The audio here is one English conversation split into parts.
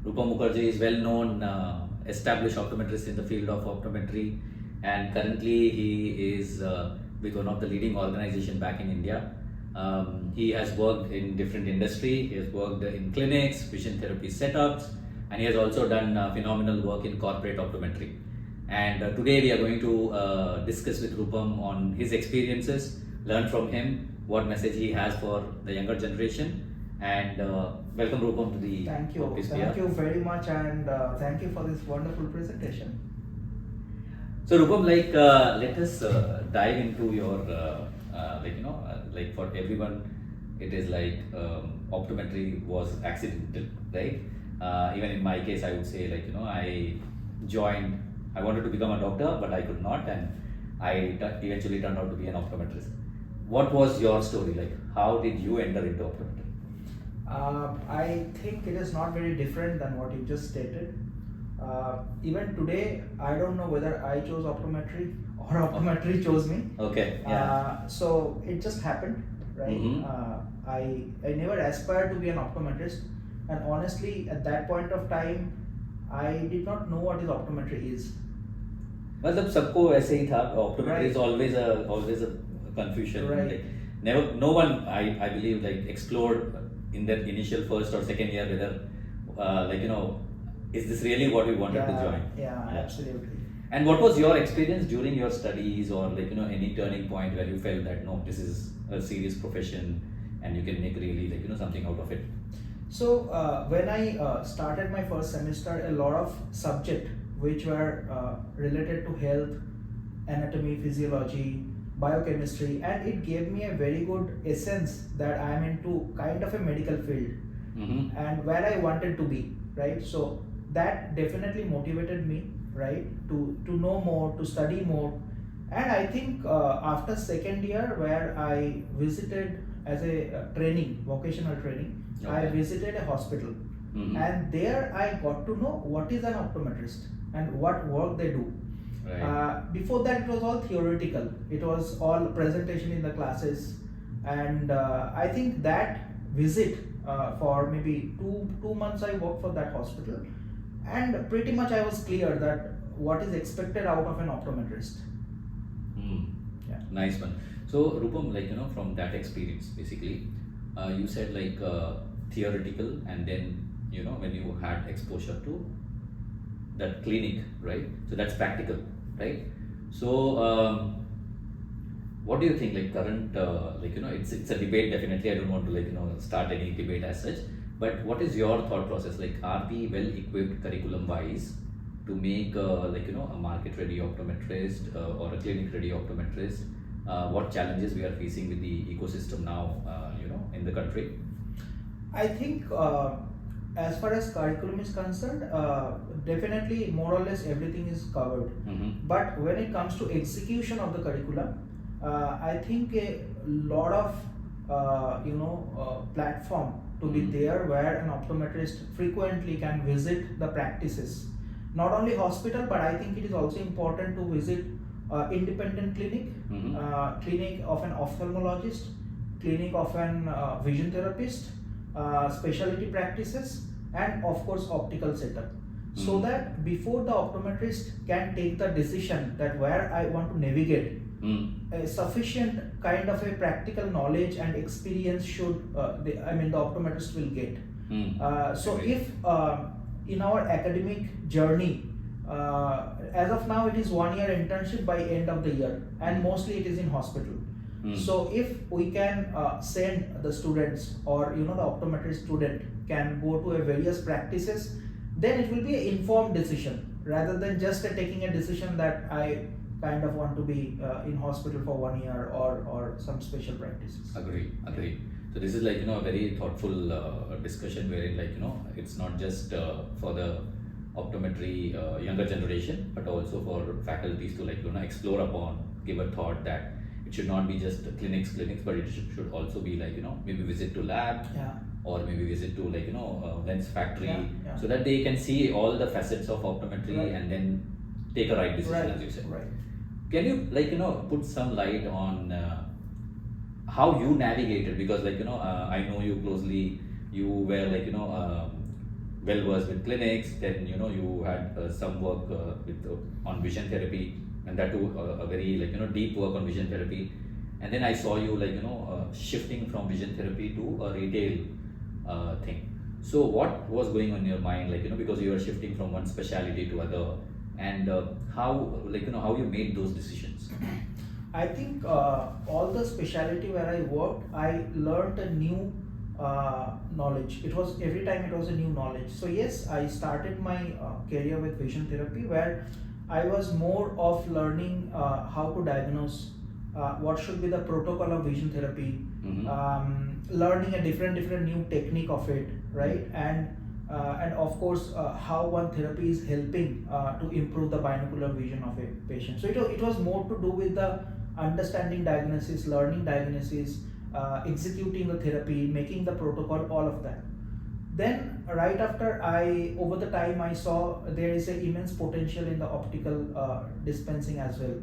Rupam Mukherjee is well known, established optometrist in the field of optometry, and currently he is with one of the leading organization back in India. He has worked in different industry. He has worked in clinics, vision therapy setups, and he has also done phenomenal work in corporate optometry. And today we are going to discuss with Rupam on his experiences, learn from him what message he has for the younger generation. And welcome Rupam to the Thank you. OptiSphere. Thank you very much, and thank you for this wonderful presentation. So Rupam, let us dive into your like for everyone, it is like optometry was accidental, right? Even in my case, I would say I wanted to become a doctor, but I could not, and eventually turned out to be an optometrist. What was your story like? How did you enter into optometry? I think it is not very different than what you just stated. Even today, I don't know whether I chose optometry or optometry chose me. Okay. Yeah. So it just happened, right? I never aspired to be an optometrist, and honestly, at that point of time, I did not know what is optometry is. मतलब सबको ऐसे ही था optometry is Right. always a confusion. Right. Like, no one I believe like explored in that initial first or second year whether is this really what we wanted to join? Yeah, absolutely. And what was your experience during your studies or any turning point where you felt that no, this is a serious profession and you can make really something out of it? So when I started my first semester, a lot of subject which were related to health, anatomy, physiology, biochemistry, and it gave me a very good essence that I am into kind of a medical field and where I wanted to be, right? So that definitely motivated me, right, to know more, to study more. And I think after second year, where I visited as a training, vocational training, I visited a hospital, and there I got to know what is an optometrist and what work they do. Right. Before that, it was all theoretical. It was all presentation in the classes, and I think that visit for maybe two months I worked for that hospital, and pretty much I was clear that what is expected out of an optometrist. Yeah. Nice one. So Rupam, from that experience, basically, you said theoretical, and then when you had exposure to that clinic, right? So that's practical, right? So what do you think? Like current, it's a debate. Definitely, I don't want to start any debate as such. But what is your thought process? Like, are we well equipped curriculum wise to make a market ready optometrist or a clinic ready optometrist? What challenges we are facing with the ecosystem now, in the country? I think as far as curriculum is concerned, definitely more or less everything is covered. But when it comes to execution of the curriculum, I think a lot of platform to be there where an optometrist frequently can visit the practices. Not only hospital, but I think it is also important to visit independent clinic, clinic of an ophthalmologist, clinic of an vision therapist, specialty practices, and of course optical setup, so that before the optometrist can take the decision that where I want to navigate, a sufficient kind of a practical knowledge and experience should the optometrist will get. So if in our academic journey, as of now it is 1 year internship by end of the year, and mostly it is in hospital. So if we can send the students, or the optometry student can go to a various practices, then it will be an informed decision rather than just taking a decision that I kind of want to be in hospital for 1 year or some special practices. Agree. So this is a very thoughtful discussion wherein it's not just for the optometry younger generation, but also for faculties to explore upon, give a thought that it should not be just clinics, but it should also be maybe visit to lab, or maybe visit to lens factory, so that they can see all the facets of optometry and then take a right decision, as you said. Right. Can you put some light on how you navigated? Because I know you closely. You were well versed with clinics. Then you had some work with on vision therapy, and that too a very deep work on vision therapy. And then I saw you shifting from vision therapy to a retail thing. So what was going on in your mind, because you were shifting from one specialty to other, and how you made those decisions? I think all the specialty where I worked, I learned a new knowledge. It was every time it was a new knowledge. So yes, I started my career with vision therapy, where I was more of learning how to diagnose, what should be the protocol of vision therapy, learning a different new technique of it, right? And of course how one therapy is helping to improve the binocular vision of a patient. So it was more to do with the understanding diagnosis, learning diagnosis, executing the therapy, making the protocol, all of that. Then right after, over the time I saw there is an immense potential in the optical dispensing as well.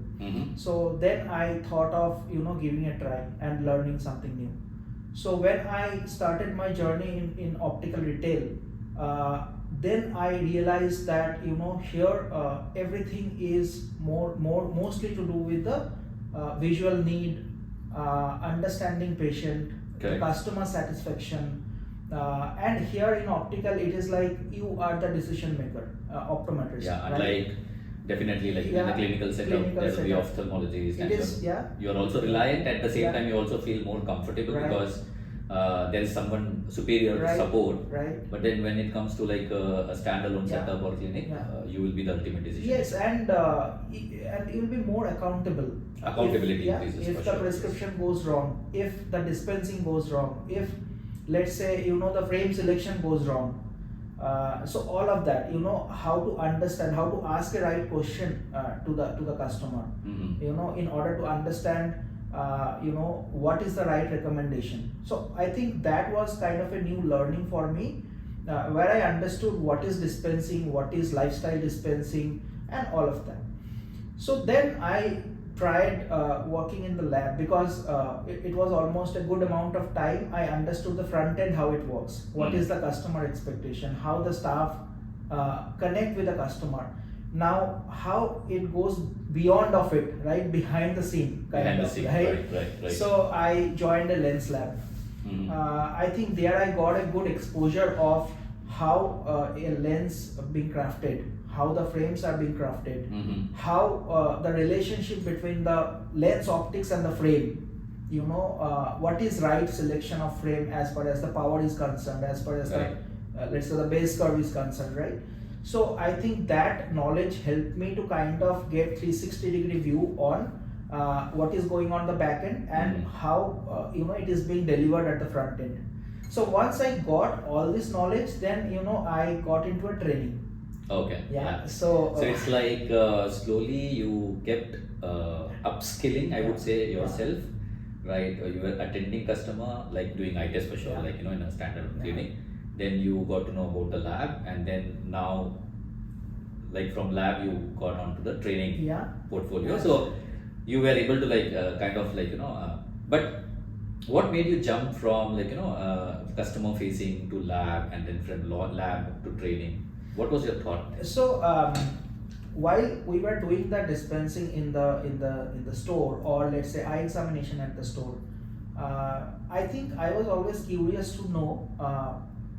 So then I thought of giving a try and learning something new. So when I started my journey in optical retail, then I realized that here everything is mostly to do with the visual need, understanding patient, Correct. customer satisfaction, and here in optical it is like you are the decision maker, optometrist. Yeah, right? unlike definitely in the clinical setup, clinical there will be setup. ophthalmologists, and It is, yeah. you're also reliant. At the same Yeah. time, you also feel more comfortable Right. because there is someone superior to Right. support. Right. But then when it comes to a standalone Yeah. setup or clinic, Yeah. You will be the ultimate decision. Yes, and you will be more accountable. Accountability if, increases if for the sure. prescription goes wrong, if the dispensing goes wrong, if let's say the frame selection goes wrong, so all of that, how to understand, how to ask a right question to the customer, in order to understand what is the right recommendation. So I think that was kind of a new learning for me, where I understood what is dispensing, what is lifestyle dispensing, and all of that. So then I tried working in the lab, because it was almost a good amount of time. I understood the front end, how it works, what is the customer expectation, how the staff connect with the customer. Now how it goes beyond of it, right, behind the scene Behind the scene, right. So I joined a lens lab. I think there I got a good exposure of how a lens being crafted, how the frames are being crafted, how the relationship between the lens optics and the frame, what is right selection of frame as far as the power is concerned, as far as Right. the let's say the base curve is concerned, right? So I think that knowledge helped me to kind of get 360-degree view on what is going on the back end, and how it is being delivered at the front end. So once I got all this knowledge, then I got into a training. Okay. Yeah. So it's like slowly you kept upskilling, I would say, yourself, right? You were attending customer, like doing eye test for sure, in a standard clinic. Then you got to know about the lab, and then now, from lab, you got onto the training portfolio. Yes. So you were able to but what made you jump from customer facing to lab, and then from lab to training? What was your thought? So while we were doing the dispensing in the store, or let's say eye examination at the store, I think I was always curious to know,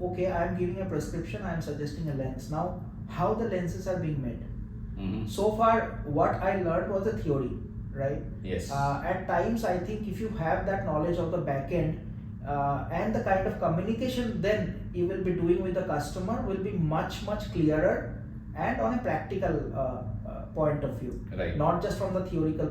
okay, I am giving a prescription, I am suggesting a lens. Now, how the lenses are being made. So far, what I learned was the theory, right? Yes. At times, I think if you have that knowledge of the back end, and the kind of communication then you will be doing with the customer will be much clearer, and on a practical point of view, Right. not just from the theoretical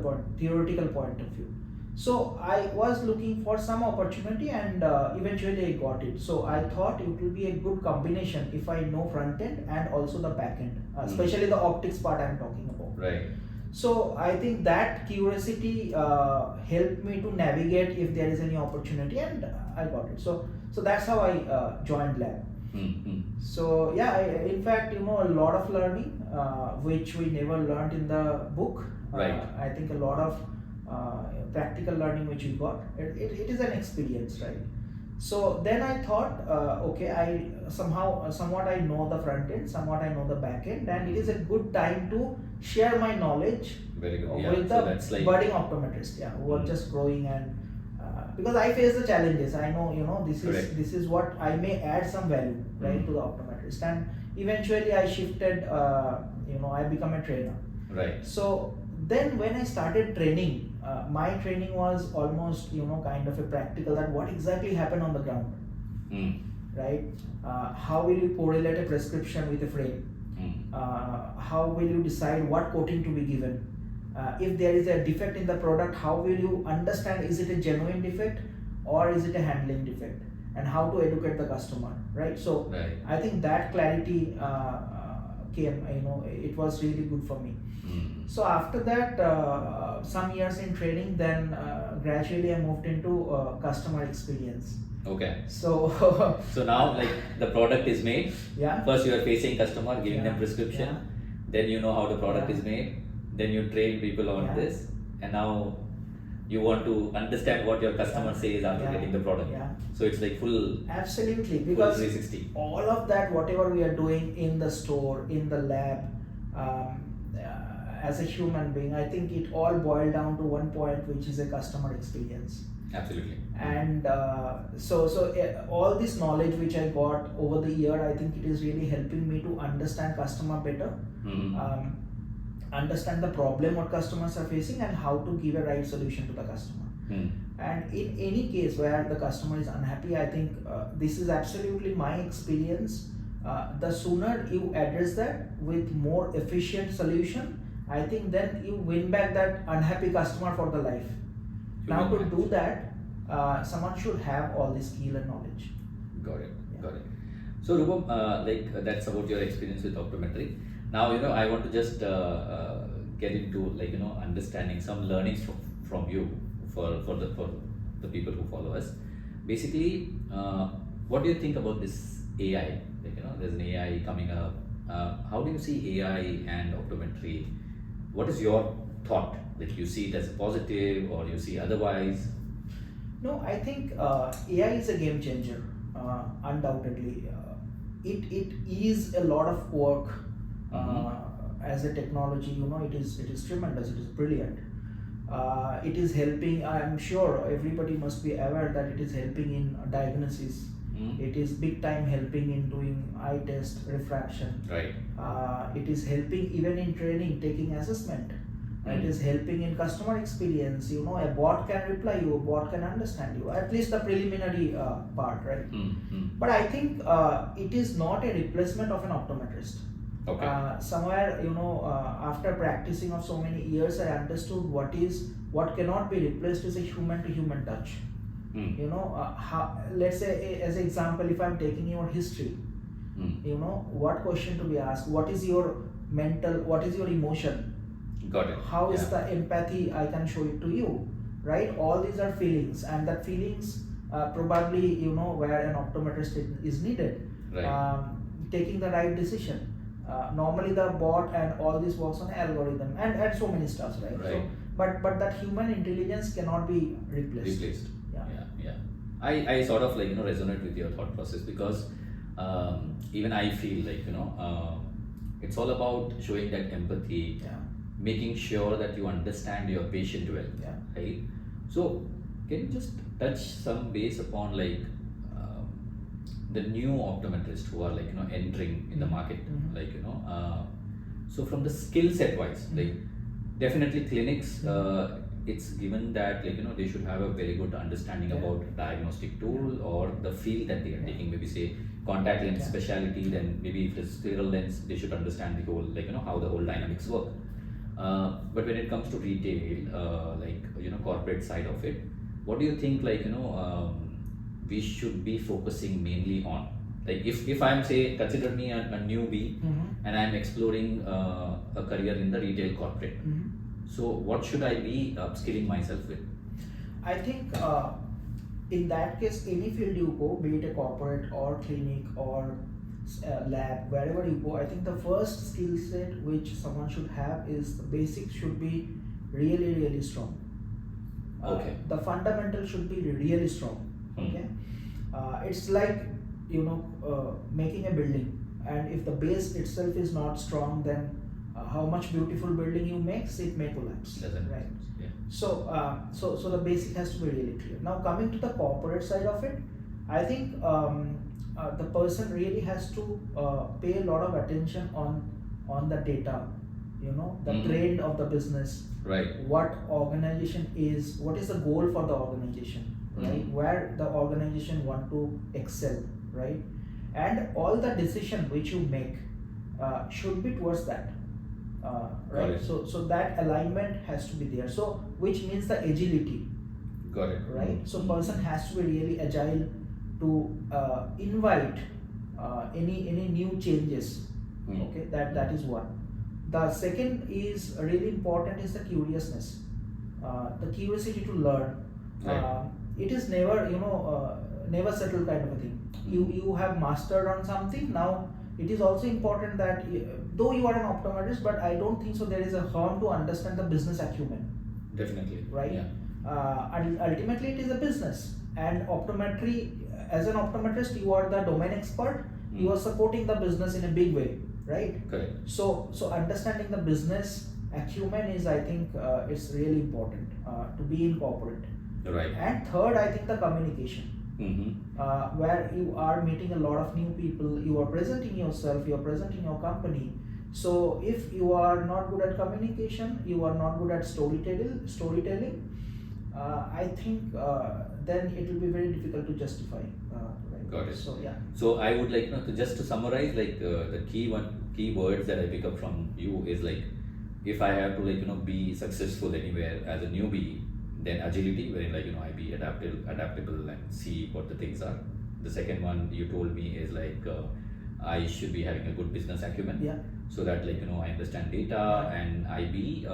point of view. So I was looking for some opportunity, and eventually I got it. So I thought it will be a good combination if I know front end and also the back end, especially the optics part I'm talking about. Right. So I think that curiosity helped me to navigate if there is any opportunity, and I got it. So that's how I joined lab. So yeah, in fact, a lot of learning which we never learned in the book. Right. I think a lot of practical learning which we got. It is an experience, right? So then I thought, okay, somewhat I know the front end, somewhat I know the back end, and it is a good time to share my knowledge Very good. Yeah. with So the that's like budding optometrists, who are just growing, and because I face the challenges, I know, Correct. this is what I may add some value, right, to the optometrist, and eventually I shifted, I become a trainer. right. So then when I started training, my training was almost, kind of a practical, that what exactly happened on the ground, Mm. right? How will you correlate a prescription with a frame? How will you decide what coating to be given? If there is a defect in the product, how will you understand, is it a genuine defect or is it a handling defect? And how to educate the customer, right? So Right. I think that clarity came, it was really good for me. So after that, some years in training, then gradually I moved into customer experience. Okay. So So now, like, the product is made. yeah, First, you are facing customer, giving them Yeah. prescription. Yeah. Then you know how the product Yeah. is made. Then you train people on Yeah. this, and now you want to understand what your customer Yeah. says after Yeah. getting the product. Yeah. So it's like full Absolutely, because 360. all of that, whatever we are doing in the store, in the lab, as a human being, I think it all boiled down to one point, which is a customer experience. Absolutely. And so all this knowledge which I got over the year, I think it is really helping me to understand customer better, understand the problem what customers are facing, and how to give a right solution to the customer. And in any case where the customer is unhappy, I think this is absolutely my experience. The sooner you address that with more efficient solution, I think then you win back that unhappy customer for the life. Now to do that, someone should have all the skill and knowledge. Got it. Yeah. Got it. So Rupam, that's about your experience with optometry. Now I want to just get into understanding some learnings from you for the people who follow us. Basically, what do you think about this AI? There's an AI coming up. How do you see AI and optometry? What is your thought? Like, you see it as a positive, or you see otherwise? No, I think AI is a game changer, undoubtedly. It is a lot of work as a technology. It is tremendous. It is brilliant. It is helping. I am sure everybody must be aware that it is helping in diagnosis. It is big time helping in doing eye test, refraction. Right. It is helping even in training, taking assessment. It is helping in customer experience. A bot can reply you, a bot can understand you, at least the preliminary part, right? But I think it is not a replacement of an optometrist. Okay. Somewhere, after practicing of so many years, I understood what cannot be replaced is a human to human touch. Let's say, as an example, if I'm taking your history, what question to be asked, what is your mental, what is your emotion? Got it. How is the empathy I can show it to you, right? All these are feelings, and that feelings probably, where an optometrist is needed. Right. Taking the right decision. Normally the bot and all this works on algorithm and so many stuff, right? Right. So, but that human intelligence cannot be replaced. Yeah. I sort of resonate with your thought process, because even I feel it's all about showing that empathy, making sure that you understand your patient well, right? So can you just touch some base upon the new optometrists who are entering in the market, so from the skill set wise, definitely clinics, it's given that they should have a very good understanding about diagnostic tool or the field that they are taking. Maybe say contact lens specialty, then maybe if it's clear lens, they should understand the whole how the whole dynamics work. But when it comes to retail, corporate side of it, what do you think we should be focusing mainly on? If I'm say, consider me a newbie, and I'm exploring a career in the retail corporate, so what should I be upskilling myself with? I think in that case, any field you go, be it a corporate or clinic or lab, wherever you go, I think the first skill set which someone should have is the basics should be really, really strong. Okay. The fundamental should be really strong. Okay. It's like making a building, and if the base itself is not strong, then how much beautiful building you makes, it may collapse. Doesn't right? Yeah. So the basic has to be really clear. Now coming to the corporate side of it, I think the person really has to pay a lot of attention on the data, the trend of the business, Right. what organization is, what is the goal for the organization, right? Where the organization want to excel, right? And all the decision which you make should be towards that. Right. it. So that alignment has to be there. So which means the agility. Got it. Right. So person has to be really agile to invite any new changes. Okay. That is one. The second is really important is the curiousness, the curiosity to learn. Right. It is never never settled kind of a thing. You have mastered on something. Now it is also important that though you are an optometrist, but I don't think so there is a harm to understand the business acumen. Definitely. Right. Yeah. Ultimately it is a business, and optometry, as an optometrist, you are the domain expert. You are supporting the business in a big way, right? Correct. So understanding the business acumen is, I think, it's really important to be in corporate. Right. And third, I think the communication. Where you are meeting a lot of new people, you are presenting yourself, you are presenting your company. So if you are not good at communication, you are not good at storytelling, I think then it will be very difficult to justify. Right? Got it. So yeah. So I would like to just to summarize, like the key words that I pick up from you is like, if I have to be successful anywhere as a newbie, then agility, wherein I be adaptable and see what the things are. The second one you told me is like I should be having a good business acumen. Yeah. So that I understand data and I be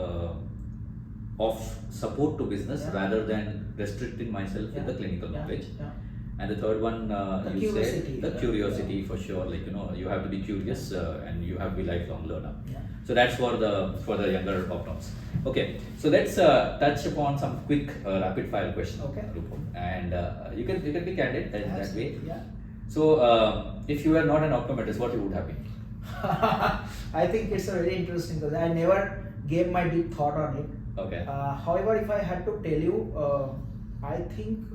of support to business rather than restricting myself with the clinical knowledge. Yeah. And the third one, you said the curiosity, for sure. You have to be curious and you have to be lifelong learner. Yeah. So that's for the younger optoms. Okay, so let's touch upon some quick rapid fire questions. Okay. And you can be candid in that way. Yeah. So if you were not an optometrist, what you would have been? I think it's a very interesting because I never gave my deep thought on it. Okay. However, if I had to tell you, I think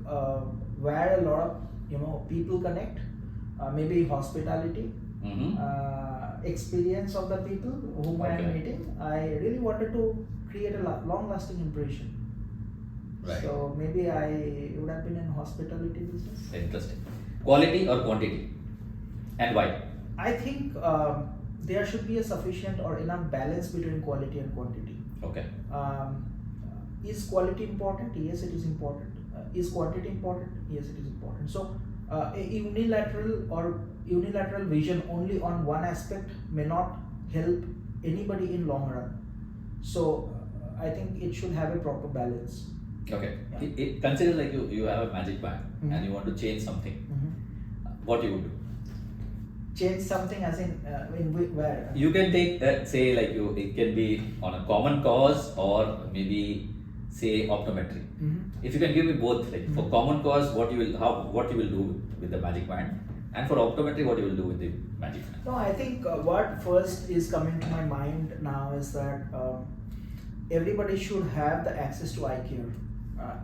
where a lot of people connect, maybe hospitality, experience of the people whom I am meeting. I really wanted to create a long-lasting impression. Right. So maybe I would have been in hospitality business. Interesting. Quality or quantity, and why? I think there should be a sufficient or enough balance between quality and quantity. Okay. Is quality important? Yes, it is important. Is quantity important? Yes, it is important. So a unilateral vision only on one aspect may not help anybody in long run. So I think it should have a proper balance. Okay. Yeah. Consider like you have a magic band and you want to change something. What you would do? Change something as in where? You can take say like it can be on a common cause or maybe say optometry. If you can give me both, like for common cause, what you will do with the magic band, and for optometry, what you will do with the magic band. No, I think what first is coming to my mind now is that everybody should have the access to eye care.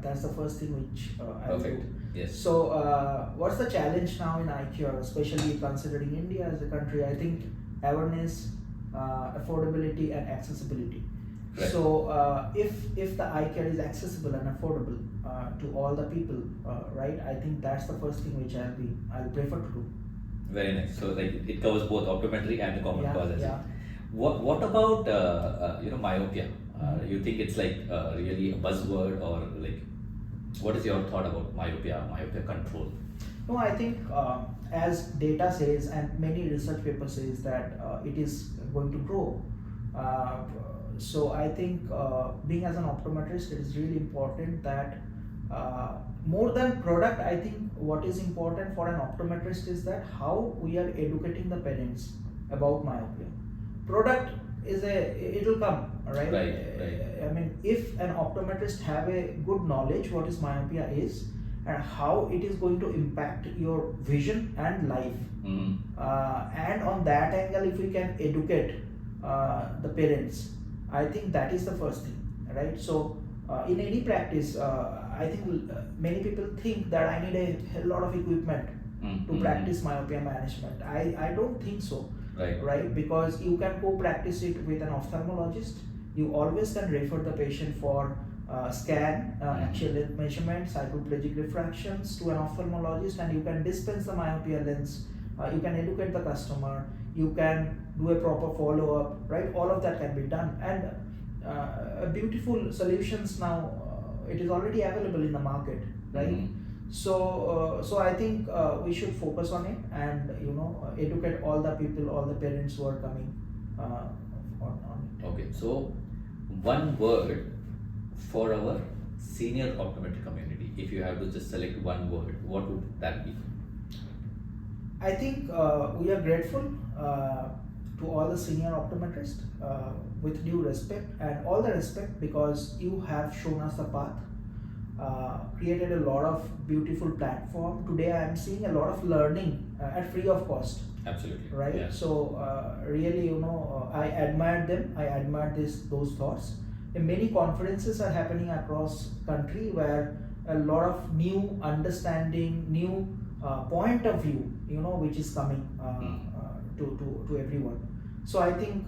That's the first thing which I will do. Yes. So what's the challenge now in eye care, especially considering India as a country? I think awareness, affordability, and accessibility. Right. So if the eye care is accessible and affordable to all the people, right? I think that's the first thing which I'll prefer to do. Very nice. So like it covers both optometry and the common cause as well. What about myopia? You think it's like really a buzzword, or like what is your thought about myopia control? No, I think as data says and many research papers says that it is going to grow. So I think being as an optometrist, it is really important that more than product, I think what is important for an optometrist is that how we are educating the parents about myopia. Product is it will come, right? Right. I mean, if an optometrist have a good knowledge what is myopia is, and how it is going to impact your vision and life. And on that angle, if we can educate the parents, I think that is the first thing, right? So in any practice, I think many people think that I need a lot of equipment to practice myopia management. I don't think so, right? Because you can co-practice it with an ophthalmologist. You always can refer the patient for scan, axial length measurements, cycloplegic refractions to an ophthalmologist, and you can dispense the myopia lens. You can educate the customer. You can do a proper follow-up, right? All of that can be done, and beautiful solutions now. It is already available in the market, right? So I think we should focus on it, and educate all the people, all the parents who are coming on it. Okay, so one word for our senior optometry community. If you have to just select one word, what would that be? I think we are grateful to all the senior optometrists with due respect and all the respect, because you have shown us the path, created a lot of beautiful platform. Today I am seeing a lot of learning at free of cost. Absolutely. Right. Yeah. So really, I admire them. I admire those thoughts. And many conferences are happening across country where a lot of new understanding, new point of view, which is coming to everyone. So I think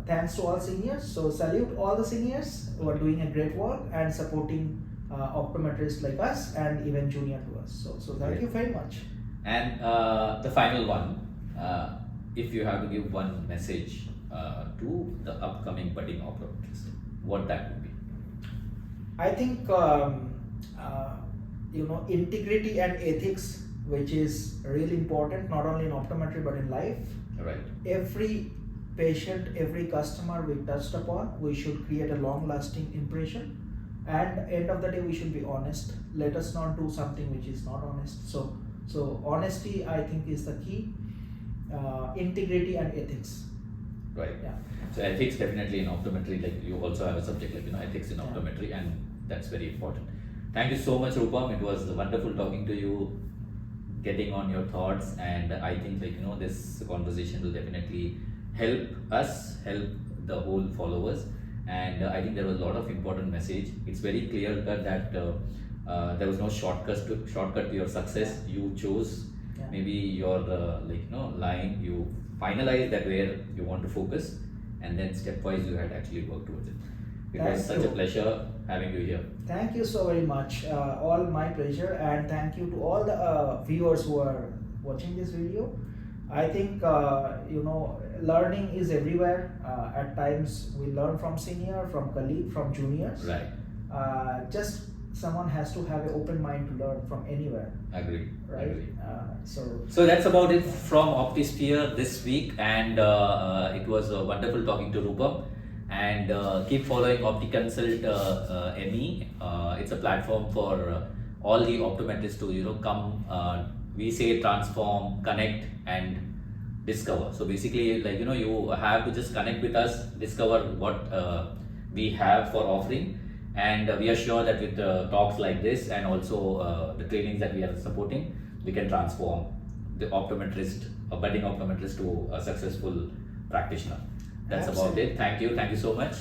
thanks to all seniors. So salute all the seniors who are doing a great work and supporting optometrists like us and even junior to us. So thank you very much. And the final one, if you have to give one message to the upcoming budding optometrists, what that would be? I think integrity and ethics, which is really important not only in optometry but in life. Right. Every patient, every customer we touched upon, we should create a long-lasting impression. And end of the day, we should be honest. Let us not do something which is not honest. So honesty, I think, is the key. Integrity and ethics. Right. Yeah. So ethics definitely in optometry, like you also have a subject like ethics in optometry, and that's very important. Thank you so much, Rupam. It was wonderful talking to you, getting on your thoughts, and I think this conversation will definitely help us, help the whole followers, and I think there was a lot of important message. It's very clear cut that there was no shortcut to your success. You chose maybe your line. You finalized that where you want to focus, and then stepwise you had actually worked towards it. It was such a pleasure having you here. Thank you so very much. All my pleasure, and thank you to all the viewers who are watching this video. I think learning is everywhere. At times we learn from senior, from colleague, from juniors. Right. Just someone has to have an open mind to learn from anywhere. Agree. Right. Agree. So that's about it from OptiSphere this week, and it was wonderful talking to Rupam. And keep following OptiConsult ME. It's a platform for all the optometrists to come. We say transform, connect, and discover. So basically, you have to just connect with us, discover what we have for offering, and we are sure that with talks like this and also the trainings that we are supporting, we can transform the optometrist, a budding optometrist, to a successful practitioner. That's about it. Thank you so much.